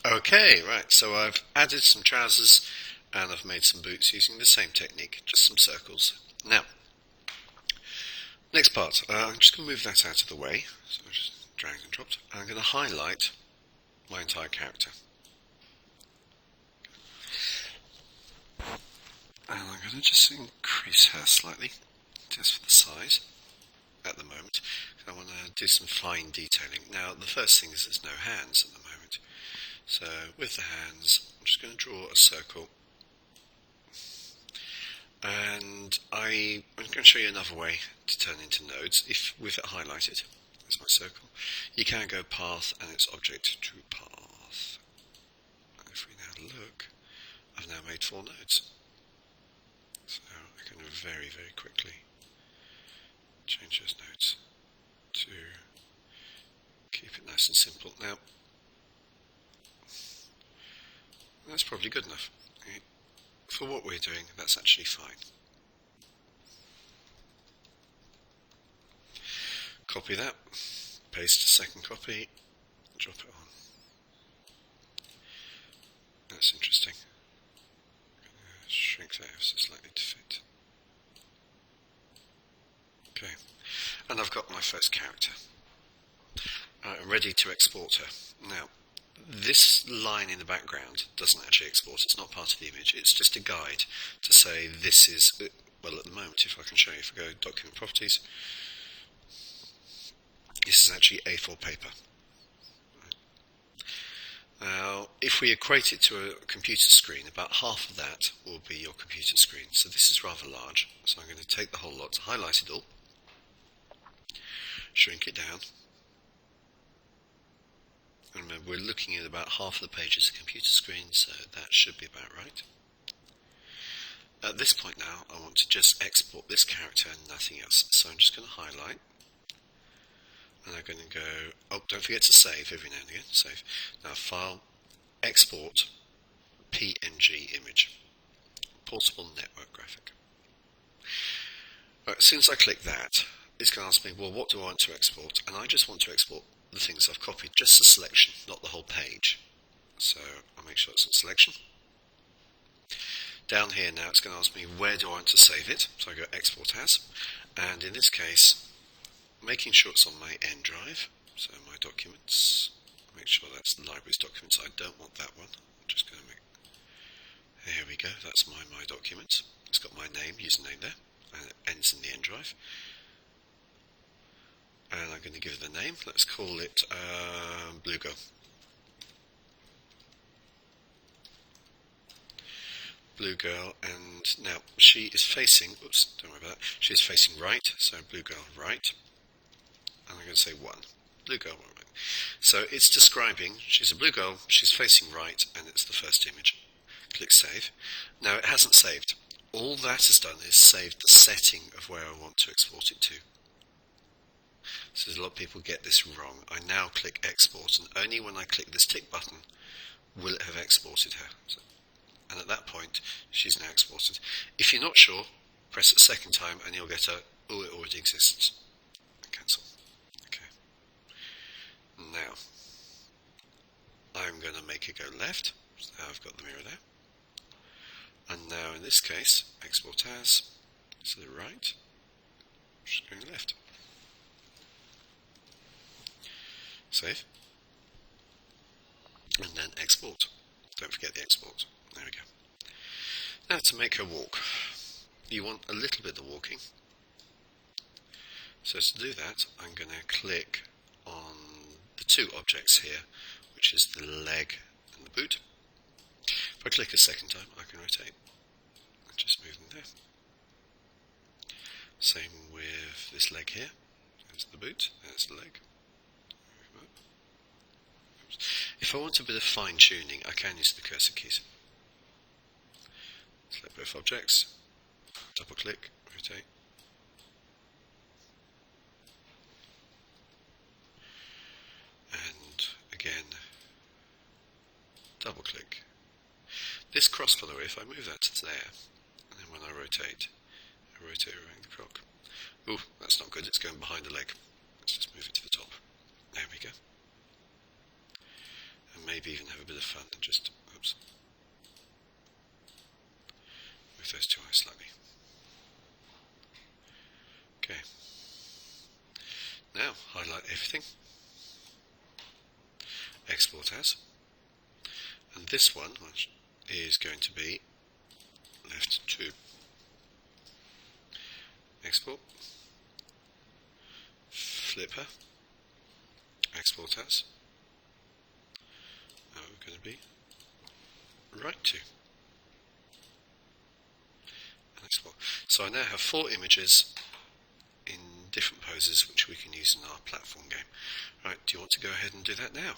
Okay, right, so I've added some trousers and I've made some boots using the same technique, just some circles. Now, next part, I'm just going to move that out of the way. So I just dragged and dropped. I'm going to highlight my entire character. And I'm going to just increase her slightly, just for the size at the moment. I want to do some fine detailing. Now, the first thing is there's no hands at the moment. So with the hands, I'm just going to draw a circle. And I'm going to show you another way to turn into nodes. If with it highlighted, there's my circle. You can go path and its object to path. And if we now look, I've now made 4 nodes. So I can very, very quickly change those nodes to keep it nice and simple. Now, that's probably good enough. For what we're doing, that's actually fine. Copy that, paste a second copy, drop it on. That's interesting. Shrink that ever so slightly to fit. Okay, and I've got my first character. I'm ready to export her. Now, this line in the background doesn't actually export, it's not part of the image, it's just a guide to say this is, well at the moment if I can show you, if I go document properties, this is actually A4 paper. Now if we equate it to a computer screen, about half of that will be your computer screen, so this is rather large, so I'm going to take the whole lot, highlight it all, shrink it down. And remember, we're looking at about half of the page as a computer screen, so that should be about right. At this point now, I want to just export this character and nothing else. So I'm just going to highlight, and I'm going to go, oh, don't forget to save every now and again, save. Now File, Export, PNG image, Portable Network Graphic. Right, as soon as I click that, it's going to ask me, well, what do I want to export? And I just want to export the things I've copied, just the selection, not the whole page. So I'll make sure it's on selection. Down here now it's going to ask me where do I want to save it, so I go export as, and in this case making sure it's on my N drive, so my documents, make sure that's the library's documents, I don't want that one, I'm just going to make, here we go, that's my documents, it's got my name, username there, and it ends in the N drive. And I'm going to give it a name. Let's call it Blue Girl. Blue Girl, and now she is facing, oops, don't worry about that, she is facing right, so Blue Girl right, and I'm going to say 1. Blue Girl 1, right. So it's describing, she's a blue girl, she's facing right, and it's the first image. Click Save. Now it hasn't saved. All that has done is saved the setting of where I want to export it to. So a lot of people get this wrong. I now click export, and only when I click this tick button will it have exported her. So, and at that point, she's now exported. If you're not sure, press it a second time and you'll get a, oh, it already exists. Cancel. Okay. Now, I'm going to make it go left. So now I've got the mirror there. And now in this case, export as, to the right, just going left. Save, and then export. Don't forget the export. There we go. Now to make her walk, you want a little bit of walking. So to do that, I'm going to click on the 2 objects here, which is the leg and the boot. If I click a second time, I can rotate. I just move them there. Same with this leg here. There's the boot, there's the leg. If I want a bit of fine tuning, I can use the cursor keys. Select both objects, double click, rotate. And again, double click. This cross, by the way, if I move that to there, and then when I rotate around the clock. Oh, that's not good, it's going behind the leg. Let's just move it to the top. There we go. And maybe maybe even have a bit of fun and just, oops, move those two eyes slightly. Okay. Now, highlight everything. Export as. And this one is going to be left 2. Export. Flipper. Export as. Now we're going to be right 2. And export. So I now have 4 images in different poses which we can use in our platform game. Right, do you want to go ahead and do that now?